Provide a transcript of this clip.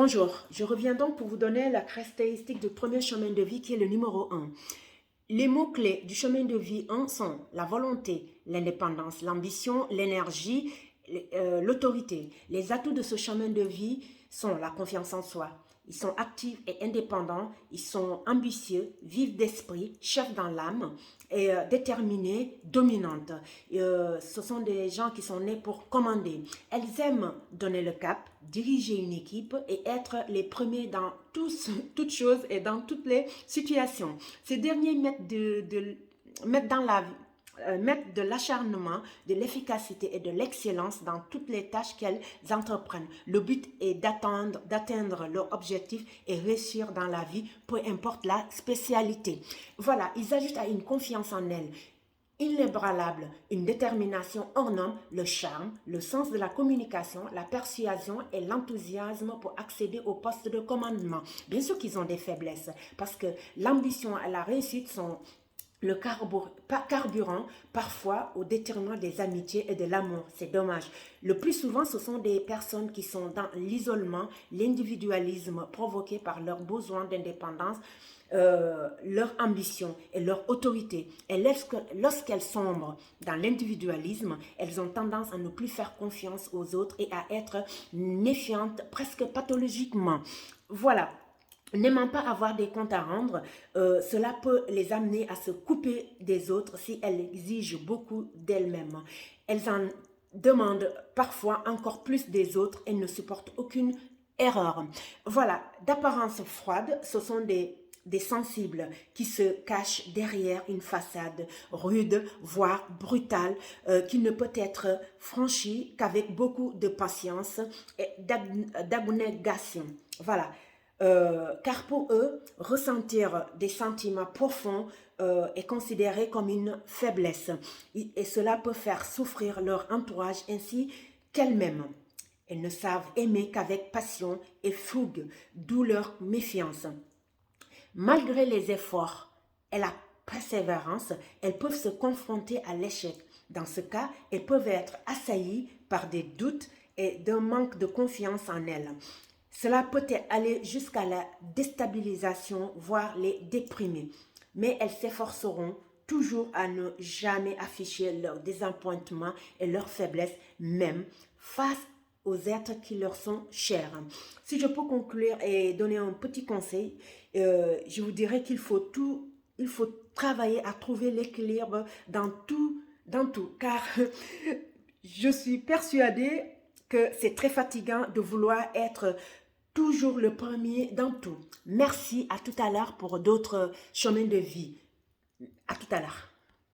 Bonjour, je reviens donc pour vous donner la caractéristique du premier chemin de vie qui est le numéro 1. Les mots-clés du chemin de vie 1 sont la volonté, l'indépendance, l'ambition, l'énergie, l'autorité. Les atouts de ce chemin de vie sont la confiance en soi. Ils sont actifs et indépendants, ils sont ambitieux, vifs d'esprit, chefs dans l'âme et déterminés, dominantes. Ce sont des gens qui sont nés pour commander. Elles aiment donner le cap, diriger une équipe et être les premiers dans toutes choses et dans toutes les situations. Ces derniers mettent dans la vie mettre de l'acharnement, de l'efficacité et de l'excellence dans toutes les tâches qu'elles entreprennent. Le but est d'atteindre leur objectif et réussir dans la vie, peu importe la spécialité. Voilà, ils ajoutent à une confiance en elles inébranlable, une détermination hors norme, le charme, le sens de la communication, la persuasion et l'enthousiasme pour accéder au poste de commandement. Bien sûr qu'ils ont des faiblesses parce que l'ambition et la réussite sont le carburant parfois au détriment des amitiés et de l'amour. C'est dommage. Le plus souvent, ce sont des personnes qui sont dans l'isolement, l'individualisme provoqué par leur besoin d'indépendance, leur ambition et leur autorité. Et lorsqu'elles sombrent dans l'individualisme, elles ont tendance à ne plus faire confiance aux autres et à être méfiantes presque pathologiquement. Voilà. N'aimant pas avoir des comptes à rendre, cela peut les amener à se couper des autres si elles exigent beaucoup d'elles-mêmes. Elles en demandent parfois encore plus des autres et ne supportent aucune erreur. Voilà, d'apparence froide, ce sont des sensibles qui se cachent derrière une façade rude, voire brutale, qui ne peut être franchie qu'avec beaucoup de patience et d'abnégation. Voilà. Car pour eux, ressentir des sentiments profonds est considéré comme une faiblesse et cela peut faire souffrir leur entourage ainsi qu'elles-mêmes. Elles ne savent aimer qu'avec passion et fougue, d'où leur méfiance. Malgré les efforts et la persévérance, elles peuvent se confronter à l'échec. Dans ce cas, elles peuvent être assaillies par des doutes et d'un manque de confiance en elles. Cela peut aller jusqu'à la déstabilisation, voire les déprimer. Mais elles s'efforceront toujours à ne jamais afficher leur désappointement et leur faiblesse, même face aux êtres qui leur sont chers. Si je peux conclure et donner un petit conseil, je vous dirais qu'il faut travailler à trouver l'équilibre dans tout, car je suis persuadée que c'est très fatigant de vouloir être toujours le premier dans tout. Merci, à tout à l'heure pour d'autres chemins de vie. À tout à l'heure.